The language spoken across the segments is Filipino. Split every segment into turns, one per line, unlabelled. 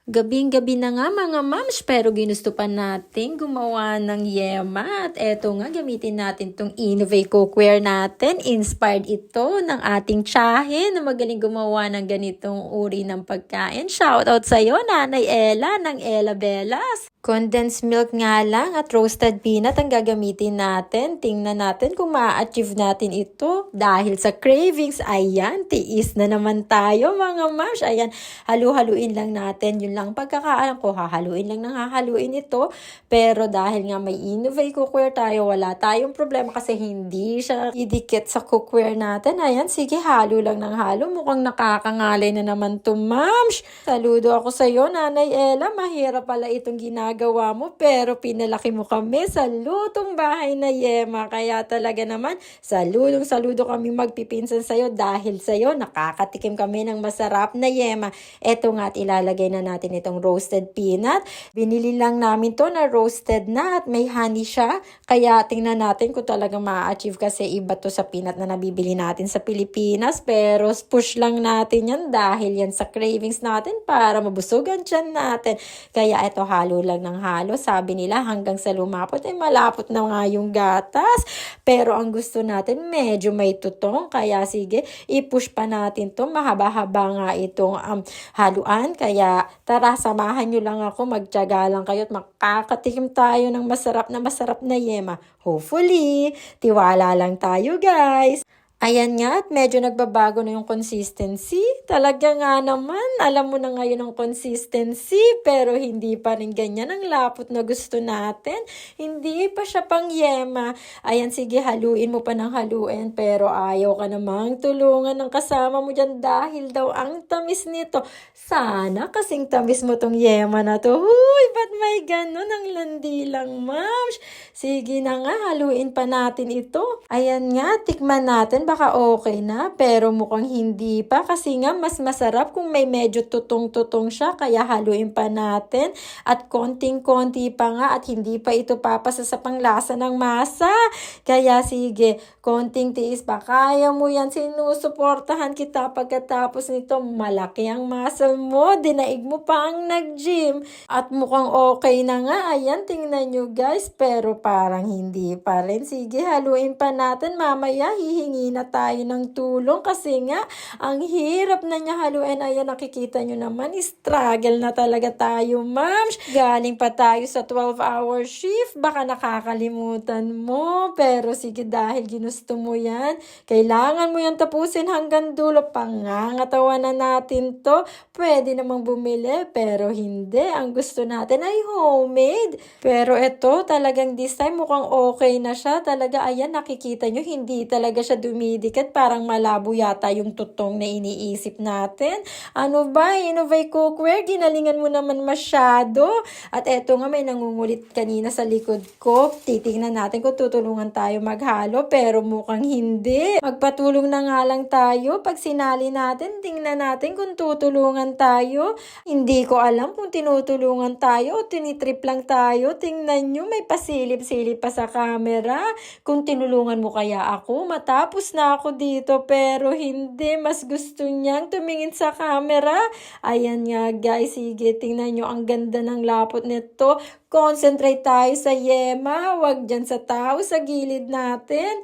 Gabing-gabi na nga mga mams, pero ginusto pa natin gumawa ng yema. At eto nga, gamitin natin tong Innovate Cookware natin. Inspired ito ng ating tiyahe na magaling gumawa ng ganitong uri ng pagkain. Shoutout sa'yo, Nanay Ella ng Ella Bellas. Condensed milk nga lang at roasted peanut ang gagamitin natin. Tingnan natin kung ma-achieve natin ito. Dahil sa cravings, ayan, tiis na naman tayo mga mams. Ayan, halu-haluin lang natin. Yun lang pagkakaalam ko, hahaluin lang ng hahaluin ito. Pero dahil nga may Innovate Cookware tayo, wala tayong problema kasi hindi siya idikit sa cookware natin. Ayan, sige, halo lang ng halo. Mukhang nakakangalay na naman to, mams. Saludo ako sa iyo, Nanay Ella. Mahirap pala itong ginagawa mo, pero pinalaki mo kami sa lutong bahay na yema. Kaya talaga naman, saludo kami magpipinsan sa iyo dahil sa iyo nakakatikim kami ng masarap na yema. Eto nga at ilalagay na natin itong roasted peanut. Binili lang namin to na roasted na at may honey siya. Kaya tingnan natin kung talagang ma-achieve kasi iba to sa peanut na nabibili natin sa Pilipinas. Pero push lang natin yan dahil yan sa cravings natin para mabusugan dyan natin. Kaya eto, halo lang ng halo. Sabi nila hanggang sa lumapot ay malapot na nga yung gatas. Pero ang gusto natin medyo may tutong. Kaya sige, i-push pa natin to. Mahaba-haba nga itong haluan. Kaya tara, samahan nyo lang ako. Magtiyaga lang kayo at makakatikim tayo ng masarap na yema. Hopefully, tiwala lang tayo guys. Ayan nga, at medyo nagbabago na yung consistency. Talaga nga naman, alam mo na ngayon ang consistency, pero hindi pa rin ganyan ang lapot na gusto natin. Hindi pa siya pang yema. Ayan, sige, haluin mo pa ng haluin, pero ayaw ka namang tulungan ng kasama mo dyan dahil daw ang tamis nito. Sana kasing tamis mo tong yema na to. Huy, ba't may ganun? Ang landi lang, mams. Sige na nga, haluin pa natin ito. Ayan nga, tikman natin. Baka okay na, pero mukhang hindi pa kasi nga mas masarap kung may medyo tutong-tutong siya, kaya haluin pa natin at konting-konti pa nga at hindi pa ito papasa sa panglasa ng masa. Kaya sige, konting tiis pa, kaya mo yan, sinusuportahan kita. Pagkatapos nito, malaki ang muscle mo, dinaig mo pa ang nag-gym at mukhang okay na nga. Ayan, tingnan nyo guys, pero parang hindi pa rin. Sige, haluin pa natin, mamaya hihingi na tayo ng tulong kasi nga ang hirap na niya haluin. Ayan, nakikita nyo naman, struggle na talaga tayo, mams. Galing pa tayo sa 12-hour shift, baka nakakalimutan mo, pero sige, dahil ginusto mo yan, kailangan mo yan tapusin hanggang dulo. Pangangatawan na natin to. Pwede namang bumili, pero hindi, ang gusto natin ay homemade. Pero ito talagang this time mukhang okay na siya talaga. Ayan, nakikita nyo, hindi talaga siya dumidikit, parang malabo yata yung tutong na iniisip natin. Ano ba, Innovate Cookware, ginalingan mo naman masyado. At eto nga, may nangungulit kanina sa likod ko. Titingnan natin kung tutulungan tayo maghalo, pero mukhang hindi. Magpatulong na nga lang tayo. Pag sinali natin, tingnan natin kung tutulungan tayo. Hindi ko alam kung tinutulungan tayo o tinitrip lang tayo. Tingnan nyo, may pasilip-silip pa sa camera. Kung tinulungan mo kaya ako, matapos na ako dito, pero hindi, mas gusto niyang tumingin sa camera. Ayan nga guys, sige, tingnan nyo, ang ganda ng lapot nito. Concentrate tayo sa yema, wag dyan sa tao sa gilid natin.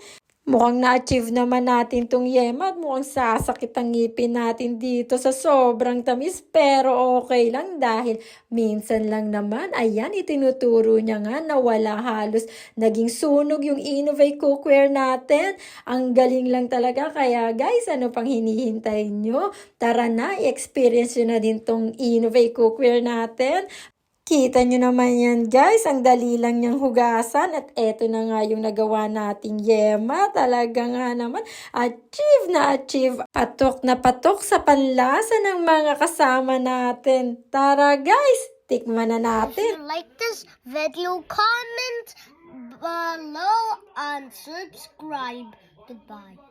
Mukhang na-achieve naman natin tong yema at mukhang sasakit ang ngipin natin dito sa sobrang tamis, pero okay lang dahil minsan lang naman. Ayan, itinuturo niya nga na wala halos naging sunog yung Innovate Cookware natin. Ang galing lang talaga. Kaya guys, ano pang hinihintay nyo? Tara na, i-experience nyo na din tong Innovate Cookware natin. Kita nyo naman yan guys, ang dali lang niyang hugasan at eto na nga yung nagawa nating yema. Talaga nga naman, achieve na achieve. Patok na patok sa panlasa ng mga kasama natin. Tara guys, tikman na natin.
If you like this video, comment below and subscribe. Goodbye.